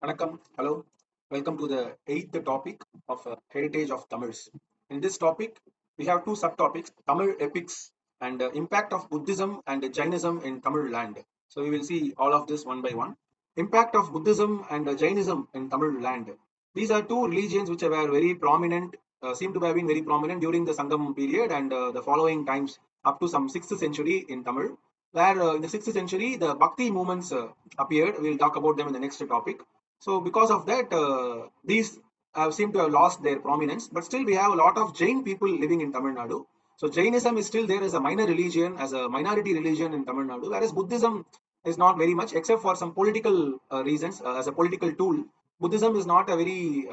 Vanakkam, hello. Welcome to the eighth topic of Heritage of Tamils. In this topic, we have two subtopics: Tamil epics and impact of Buddhism and Jainism in Tamil land. So we will see all of this one by one. Impact of Buddhism and Jainism in Tamil land. These are two religions which were very prominent, seem to have been very prominent during the Sangam period and the following times up to some 6th century in Tamil. Where in the 6th century the Bhakti movements appeared. We'll talk about them in the next topic. So because of that, these seem to have lost their prominence, but still we have a lot of Jain people living in Tamil Nadu. So Jainism is still there as a minor religion, as a minority religion in Tamil Nadu, whereas Buddhism is not very much, except for some political reasons, as a political tool. Buddhism is not a very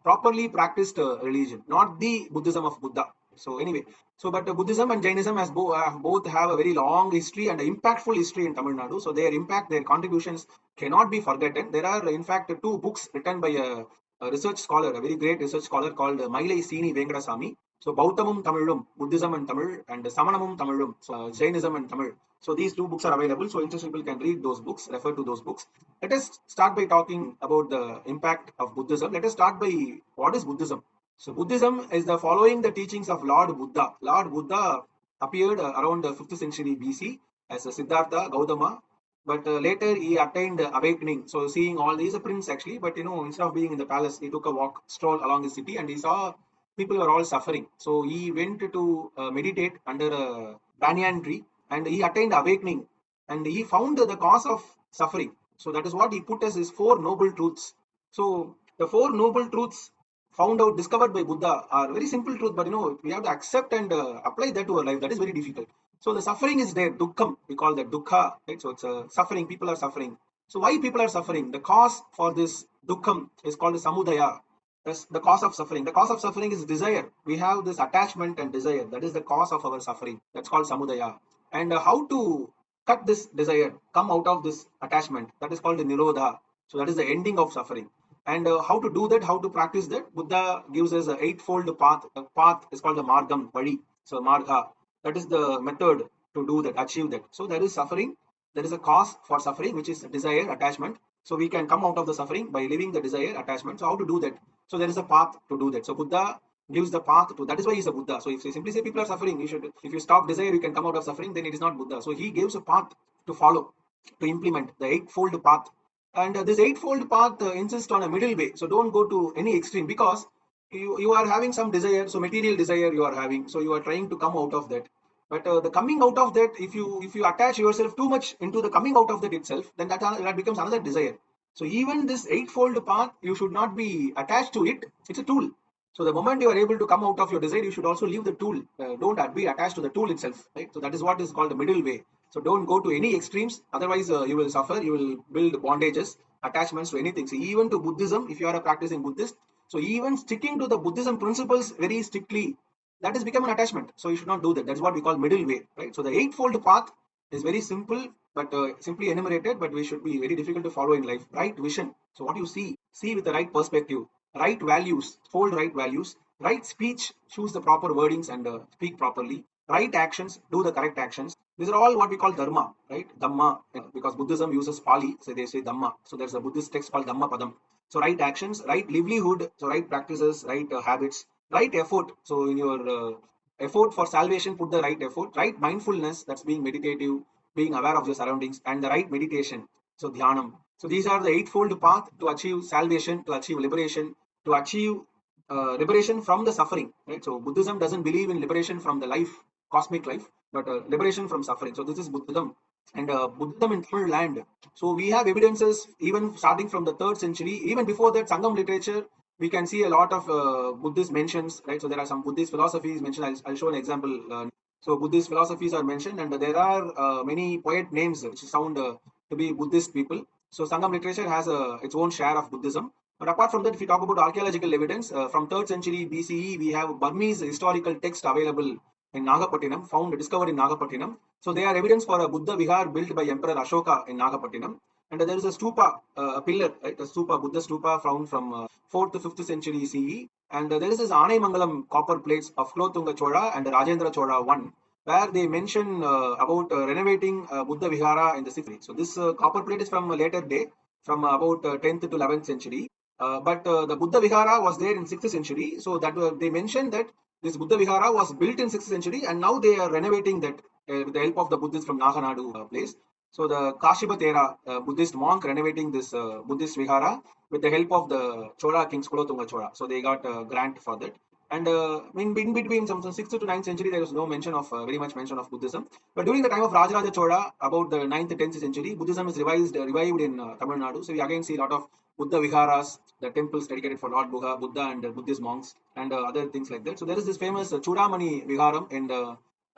properly practiced religion, not the Buddhism of Buddha. So anyway, so but Buddhism and Jainism has both have a very long history and impactful history in Tamil Nadu. So their impact, their contributions cannot be forgotten. There are, in fact, two books written by a research scholar, a very great research scholar called Mailai Sini Venkadasamy. So Bautamum Tamilum, Buddhism and Tamil, and Samanamum Tamilum, so Jainism and Tamil. So these two books are available. So interested people can read those books, refer to those books. Let us start by talking about the impact of Buddhism. Let us start by what is Buddhism. So Buddhism is the following the teachings of Lord Buddha. Lord Buddha appeared around the 5th century BC as a Siddhartha Gautama, but later he attained awakening. So seeing all these, a prince actually, but instead of being in the palace, he took a walk, stroll along the city, and he saw people were all suffering. So he went to meditate under a banyan tree, and he attained awakening, and he found the cause of suffering. So that is what he put as his four noble truths. So the four noble truths found out, discovered by Buddha are very simple truth, but we have to accept and apply that to our life. That is very difficult. So the suffering is there, dukkham, we call that dukkha, right? So it's a suffering, people are suffering. So why people are suffering? The cause for this dukkham is called the samudaya. That's the cause of suffering. The cause of suffering is desire. We have this attachment and desire. That is the cause of our suffering. That's called samudaya. And how to cut this desire, come out of this attachment, that is called the nirodha. So that is the ending of suffering. And how to do that, how to practice that, Buddha gives us an eightfold path. The path is called the margam, vadi. So marga, that is the method to do that, achieve that. So there is suffering, there is a cause for suffering, which is desire, attachment. So we can come out of the suffering by leaving the desire, attachment. So how to do that? So there is a path to do that. So Buddha gives the path to, that is why he's a Buddha. So if you simply say people are suffering, you should, if you stop desire, you can come out of suffering, then it is not Buddha. So he gives a path to follow, to implement the eightfold path. And this eightfold path insists on a middle way. So don't go to any extreme, because you are having some desire, so material desire you are having, so you are trying to come out of that. But the coming out of that, if you attach yourself too much into the coming out of that itself, then that becomes another desire. So even this eightfold path, you should not be attached to it. It's a tool. So the moment you are able to come out of your desire, you should also leave the tool. Don't be attached to the tool itself, right? So that is what is called the middle way. So don't go to any extremes, otherwise you will suffer. You will build bondages, attachments to anything. So even to Buddhism, if you are a practicing Buddhist, so even sticking to the Buddhism principles very strictly, that has become an attachment. So you should not do that. That's what we call middle way, right? So the eightfold path is very simple, but simply enumerated, but we should be very difficult to follow in life. Right vision. So what you see with the right perspective. Right values, hold right values. Right speech, choose the proper wordings and speak properly. Right actions, do the correct actions. These are all what we call dharma, right? Dhamma, because Buddhism uses Pali, so they say Dhamma. So there's a Buddhist text called Dhamma Padam. So right actions, right livelihood, so right practices, right habits, right effort. So in your effort for salvation, put the right effort, right mindfulness, that's being meditative, being aware of your surroundings, and the right meditation, so dhyanam. So these are the eightfold path to achieve salvation, to achieve liberation, to achieve liberation from the suffering, right? So Buddhism doesn't believe in liberation from the life, cosmic life, but liberation from suffering. So this is Buddhism. And Buddhism in Tamil land. So we have evidences even starting from the 3rd century, even before that Sangam literature, we can see a lot of Buddhist mentions, right? So there are some Buddhist philosophies mentioned. I'll show an example. So Buddhist philosophies are mentioned, and there are many poet names which sound to be Buddhist people. So Sangam literature has its own share of Buddhism. But apart from that, if we talk about archaeological evidence, from 3rd century BCE, we have Burmese historical text available in Nagapattinam, discovered in Nagapattinam. So they are evidence for a Buddha Vihar built by Emperor Ashoka in Nagapattinam. And there is a stupa, a pillar, right? A stupa, Buddha stupa found from 4th to 5th century CE. And there is this Mangalam copper plates of Kulothunga Chola and Rajendra Chola I, where they mention about renovating Buddha Vihara in the 6th century. So this copper plate is from a later day, from about 10th to 11th century. But the Buddha Vihara was there in 6th century. So that they mentioned that this Buddha Vihara was built in 6th century, and now they are renovating that with the help of the Buddhists from Naganadu place. So the Kashipa Thera Buddhist monk renovating this Buddhist Vihara with the help of the Chola kings Kulothunga Chola. So they got a grant for that. And in between some 6th to 9th century, there was no mention of very much mention of Buddhism. But during the time of Rajaraja Chola, about the 9th to 10th century, Buddhism is revived in Tamilnadu. So we again see a lot of Buddha viharas, the temples dedicated for Lord Buddha and Buddhist monks and other things like that. So there is this famous Chudamani Viharam in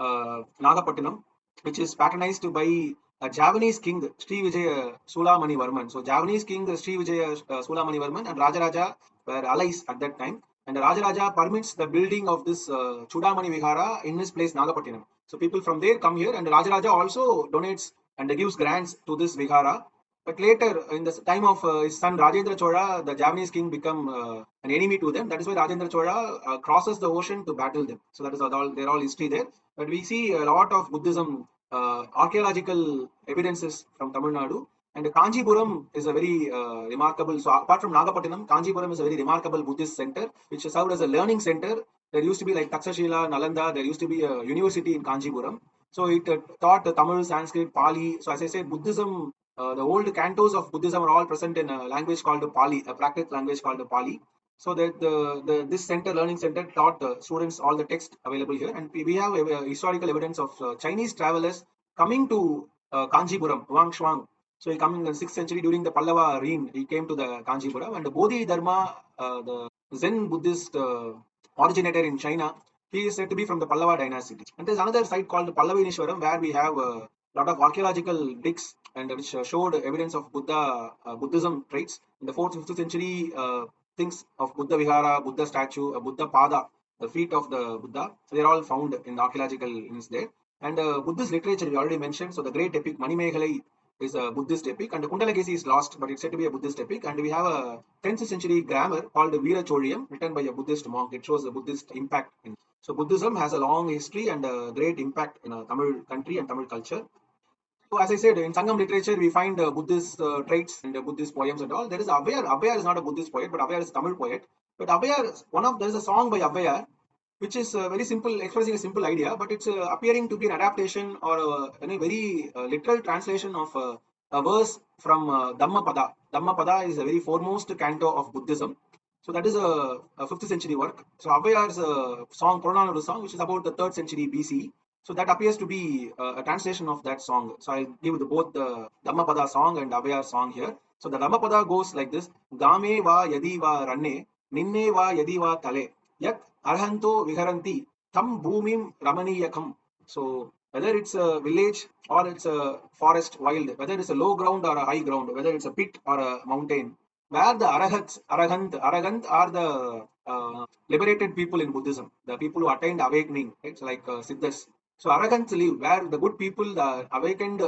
Nagapattinam, which is patronized by a Javanese king, Sri Vijaya Sulamani Varman. So Javanese king Sri Vijaya Sulamani Varman and Rajaraja were allies at that time. And the Rajaraja permits the building of this Chudamani Vihara in his place Nagapattinam. So people from there come here, and the Rajaraja also donates and gives grants to this Vihara. But later, in the time of his son Rajendra Chola, the Javanese king become an enemy to them. That is why Rajendra Chola crosses the ocean to battle them. So that is all. They're all history there. But we see a lot of Buddhism archaeological evidences from Tamil Nadu. And Kanjipuram is a very remarkable. So apart from Nagapattinam, Kanjipuram is a very remarkable Buddhist center, which served as a learning center. There used to be like Takshashila, Nalanda. There used to be a university in Kanjipuram. So it taught Tamil, Sanskrit, Pali. So as I said, Buddhism, the old cantos of Buddhism are all present in a language called Pali, a practice language called Pali. So that this center, learning center, taught the students all the text available here, and we have historical evidence of Chinese travelers coming to Kanjipuram, Wang Shuang. So he came in the 6th century during the Pallava reign. He came to the Kanjipuram, and the Bodhi Dharma, the Zen Buddhist originator in China, he is said to be from the Pallava dynasty. And there's another site called Pallavinishwaram where we have a lot of archaeological digs and which showed evidence of Buddhism traits. In the 4th, 5th century, things of Buddha Vihara, Buddha statue, a Buddha Pada, the feet of the Buddha. So they're all found in the archaeological units there. And Buddhist literature we already mentioned. So the great epic Manimeghalai is a Buddhist epic, and the Kundalakesi is lost, but it's said to be a Buddhist epic. And we have a 10th century grammar called the Veera Choliam, written by a Buddhist monk. It shows the Buddhist impact. So Buddhism has a long history and a great impact in Tamil country and Tamil culture. So as I said, in Sangam literature, we find Buddhist traits and Buddhist poems and all. There is Abhayar. Abhayar is not a Buddhist poet, but Abhayar is a Tamil poet. But Abhayar, there is a song by Abhayar, which is very simple, expressing a simple idea, but it's appearing to be an adaptation or a very literal translation of a verse from Dhammapada. Dhammapada is a very foremost canto of Buddhism. So that is a 5th century work. So Abhayar's song, Purananuru song, which is about the 3rd century BC. So that appears to be a translation of that song. So I'll give both the Dhammapada song and Abhayar song here. So the Dhammapada goes like this: Game va yadi va ranne, ninne va yadi va tale, yak arhanto viharanti, tam bhumim ramaniyakam. So whether it's a village or it's a forest wild, whether it's a low ground or a high ground, whether it's a pit or a mountain, where the arahant are the liberated people in Buddhism, the people who attained awakening, it's like Siddhas. So arrogance live where the good people, the awakened,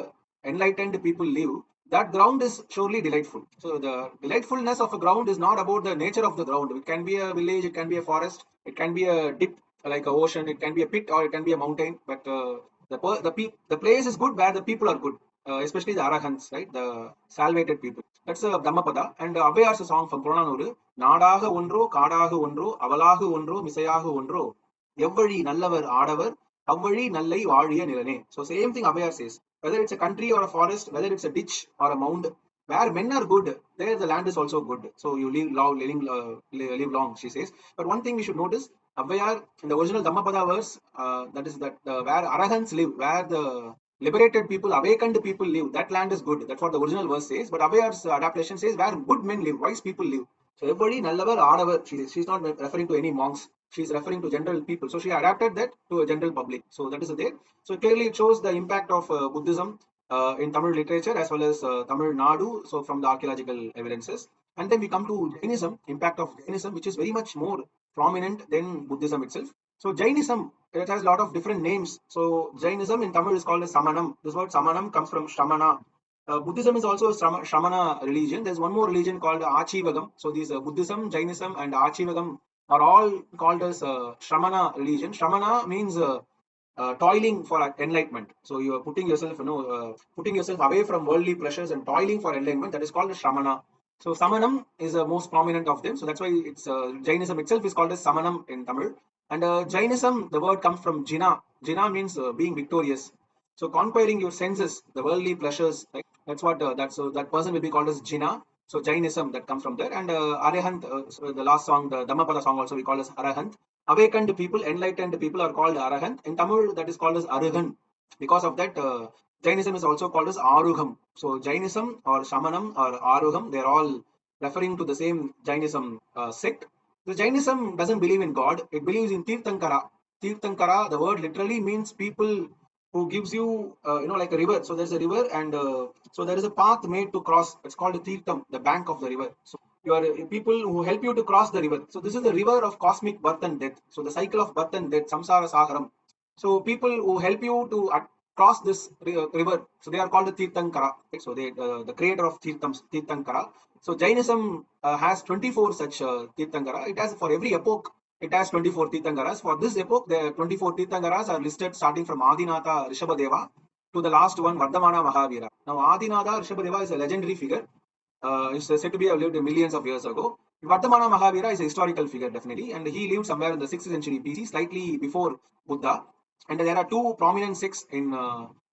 enlightened people live. That ground is surely delightful. So the delightfulness of a ground is not about the nature of the ground. It can be a village, it can be a forest, it can be a dip like an ocean, it can be a pit or it can be a mountain. But the place is good where the people are good, especially the arahants, right? The salvated people. That's a Dhammapada. And Abhayar's song from Purananuru. Nadaga ondro, Kadaga ondro, Avalaga ondro, Misayaga ondro, Evvali Nallavar Adavar, Avvali Nallai Valiya Nilane. So same thing Abhayar says. Whether it's a country or a forest, whether it's a ditch or a mound, where men are good, there the land is also good. So you live long, she says. But one thing we should notice, Abhayar, in the original Dhammapada verse, that is that where arahants live, where the liberated people, awakened people live, that land is good. That's what the original verse says. But Abhayar's adaptation says where good men live, wise people live. So everybody, Nallavar, Adavar, she's not referring to any monks. She's referring to general people. So she adapted that to a general public. So that is there. So clearly it shows the impact of Buddhism in Tamil literature as well as Tamil Nadu. So from the archaeological evidences. And then we come to Jainism, impact of Jainism, which is very much more prominent than Buddhism itself. So Jainism, it has a lot of different names. So Jainism in Tamil is called as Samanam. This word Samanam comes from Shramana. Buddhism is also a Shramana religion. There's one more religion called Achivagam. So these Buddhism, Jainism and Achivagam are all called as Shramana religion. Shramana means toiling for enlightenment. So you are putting yourself, putting yourself away from worldly pleasures and toiling for enlightenment. That is called Shramana. So Samanam is the most prominent of them. So that's why it's Jainism itself is called as Samanam in Tamil. And Jainism, the word comes from Jina. Jina means being victorious. So conquering your senses, the worldly pleasures, like that's what that person will be called as Jina. So Jainism that comes from there. And Arahant, so the last song, the Dhammapada song also we call as Arahant. Awakened people, enlightened people are called Arahant. In Tamil, that is called as Arugan. Because of that, Jainism is also called as Arugam. So Jainism or Shamanam or Arugam, they're all referring to the same Jainism sect. The Jainism doesn't believe in God; it believes in Tirthankara. Tirthankara, the word literally means people who gives you, like a river. So there's a river, and so there is a path made to cross. It's called a Tirtham, the bank of the river. So you are people who help you to cross the river. So this is the river of cosmic birth and death. So the cycle of birth and death, samsara sagaram. So people who help you to cross this river, so they are called the Tirthankara. So they, the creator of Tirthankara. So Jainism has 24 such Tirthankara. It has for every epoch. It has 24 Tirthankaras. For this epoch, the 24 Tirthankaras are listed starting from Adinatha Rishabhadeva to the last one, Vardhamana Mahavira. Now, Adinatha Rishabhadeva is a legendary figure. Is said to be lived millions of years ago. Vardhamana Mahavira is a historical figure, definitely, and he lived somewhere in the 6th century BC, slightly before Buddha. And there are two prominent sects in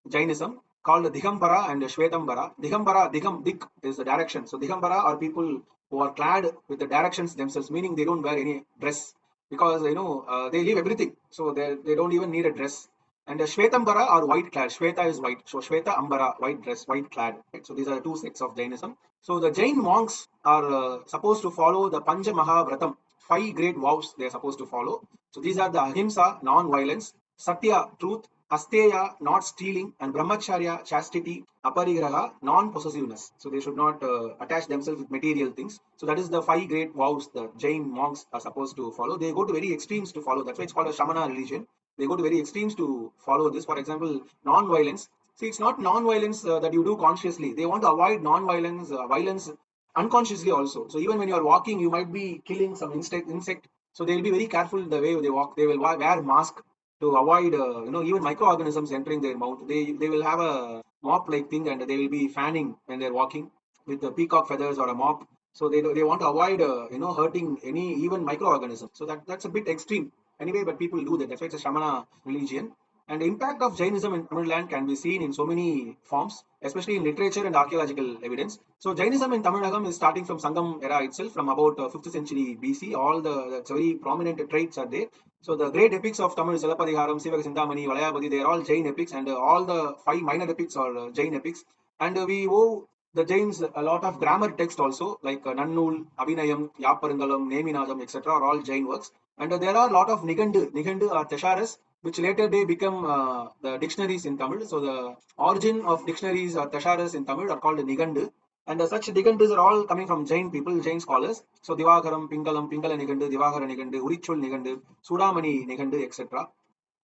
Jainism called Digambara and Shvetambara. Digambara, Dik is the direction. So Digambara are people who are clad with the directions themselves, meaning they don't wear any dress because they leave everything. So they don't even need a dress. And Shvetambara are white clad. Shweta is white. So Shweta Ambara, white dress, white clad. Right? So these are the two sects of Jainism. So the Jain monks are supposed to follow the Pancha Mahavratam, 5 great vows they are supposed to follow. So these are the Ahimsa, non-violence, Satya, truth, Asteya, not stealing, and Brahmacharya, chastity, Aparigraha, non-possessiveness. So they should not attach themselves with material things. So that is the 5 great vows the Jain monks are supposed to follow. They go to very extremes to follow. That's why it's called a Shamana religion. They go to very extremes to follow this. For example, non-violence. See, it's not non-violence that you do consciously. They want to avoid non-violence, violence unconsciously also. So even when you are walking, you might be killing some insect. So they'll be very careful the way they walk. They will wear mask to avoid, even microorganisms entering their mouth. They will have a mop-like thing, and they will be fanning when they're walking with the peacock feathers or a mop. So they want to avoid, hurting any even microorganism. So that's a bit extreme anyway, but people do that. That's why it's a Shramana religion. And the impact of Jainism in Tamil land can be seen in so many forms, especially in literature and archaeological evidence. So Jainism in Tamil Nadu is starting from Sangam era itself, from about 5th century BC. All the very prominent traits are there. So the great epics of Tamil, Salapadiharam, Sivaka Sindhamani, Valayapati, they are all Jain epics, and all the 5 minor epics are Jain epics. And we owe the Jains a lot of grammar text also, like Nannul, Abhinayam, Yaparangalam, Neminadam, etc. are all Jain works. And there are a lot of Nigandu are Tesharas, which later they become the dictionaries in Tamil. So the origin of dictionaries or Tesharas in Tamil are called Nigandu. And such Nigandus are all coming from Jain people, Jain scholars. So Divakaram, Pingala Nigandu, Divakara Nigandu, Urichul Nigandu, Sudamani Nigandu, etc.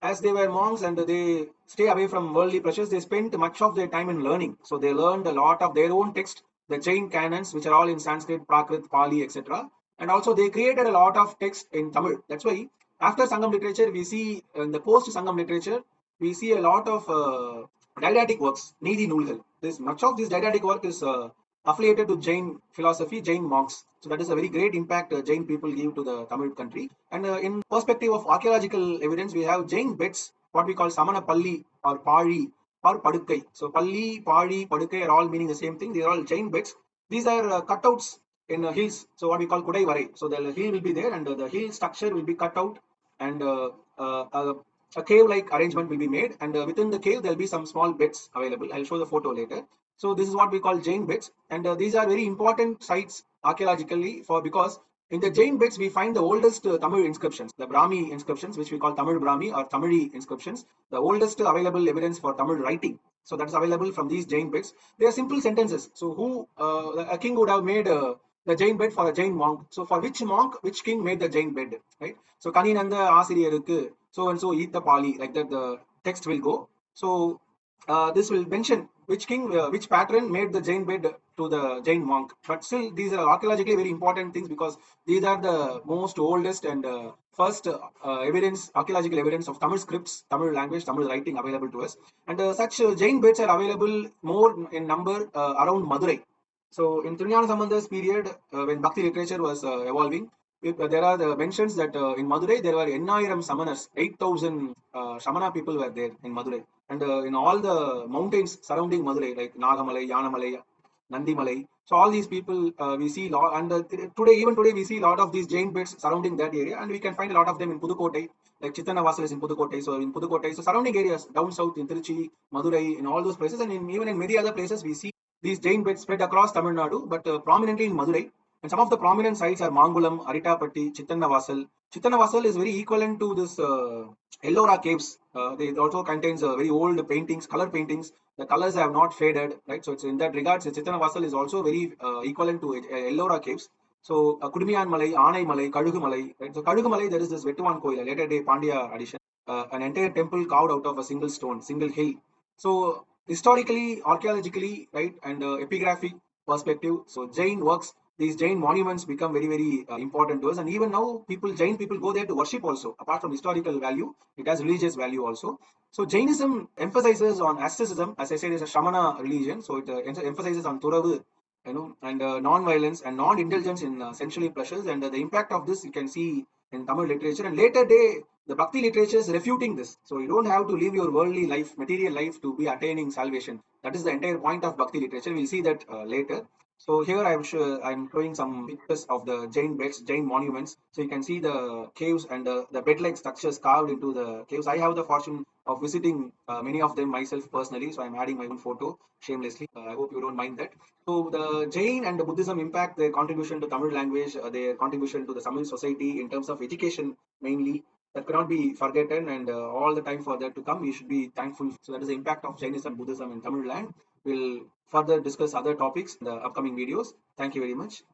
As they were monks and they stay away from worldly pleasures, they spent much of their time in learning. So they learned a lot of their own text, the Jain canons, which are all in Sanskrit, Prakrit, Pali, etc. And also they created a lot of text in Tamil. That's why after Sangam literature, we see in the post Sangam literature, we see a lot of didactic works, Nidhi Nulgal. This much of this didactic work is affiliated to Jain philosophy, Jain monks. So that is a very great impact Jain people give to the Tamil country. And in perspective of archaeological evidence, we have Jain beds, what we call Samana Palli or Pari or Padukkai. So Palli, Pari, Padukkai are all meaning the same thing. They are all Jain beds. These are cutouts in hills. So what we call Kudai Varai. So the hill will be there, and the hill structure will be cut out, and a cave-like arrangement will be made. And within the cave, there will be some small beds available. I'll show the photo later. So this is what we call Jain beds, and these are very important sites archaeologically because in the Jain beds we find the oldest Tamil inscriptions, the Brahmi inscriptions, which we call Tamil Brahmi or Tamili inscriptions, the oldest available evidence for Tamil writing. So that's available from these Jain beds. They are simple sentences. So a king would have made the Jain bed for a Jain monk. So for which monk, which king made the Jain bed, right? So Kaninanda Asiriyarukku so and so eat the Pali, like that the text will go. So this will mention which patron made the Jain bed to the Jain monk. But still, these are archaeologically very important things because these are the most oldest and first evidence, archaeological evidence of Tamil scripts, Tamil language, Tamil writing available to us. And such Jain beds are available more in number around Madurai. So in Trinyana Sambanda's period, when Bhakti literature was evolving, there are the mentions that in Madurai there were Ennairam Samanas, 8,000 Shamana people were there in Madurai. And in all the mountains surrounding Madurai, like Nagamalai, Yanamalai, Nandimalai. So all these people we see lot, and even today we see a lot of these Jain beds surrounding that area, and we can find a lot of them in Pudukkottai, like Chittana Vasal is in Pudukkottai. So in Pudukkottai, so surrounding areas down south in Tiruchi, Madurai, in all those places, and even in many other places we see these Jain beds spread across Tamilnadu, but prominently in Madurai. And some of the prominent sites are Mangulam, Aritapatti, Chittana Vasal. Chittana Vasal is very equivalent to this Ellora caves. They also contains very old paintings, color paintings. The colors have not faded, right? So it's in that regards, Chittana Vasal is also very equivalent to Ellora caves. So Kudumiyan Malai, Anai Malai, Kadugu Malai, right? So Kadugu Malai, there is this Vettuvan Koil, a later day Pandya addition, an entire temple carved out of a single stone, single hill. So historically, archaeologically, right, and epigraphic perspective, so Jain works, these Jain monuments become very, very important to us. And even now, Jain people go there to worship also. Apart from historical value, it has religious value also. So Jainism emphasizes on asceticism, as I said, is a Shamana religion. So it emphasizes on Turavu, and non-violence and non-indulgence in sensual pleasures. And the impact of this you can see in Tamil literature. And later day, the Bhakti literature is refuting this. So you don't have to live your worldly life, material life, to be attaining salvation. That is the entire point of Bhakti literature. We'll see that later. So here I'm showing some pictures of the Jain beds, Jain monuments. So you can see the caves and the bed-like structures carved into the caves. I have the fortune of visiting many of them myself personally. So I'm adding my own photo shamelessly. I hope you don't mind that. So the Jain and the Buddhism impact their contribution to Tamil language, their contribution to the Tamil society in terms of education mainly, that cannot be forgotten, and all the time for that to come we should be thankful. So that is the impact of Jainism, Buddhism in Tamil land. We'll further discuss other topics in the upcoming videos. Thank you very much.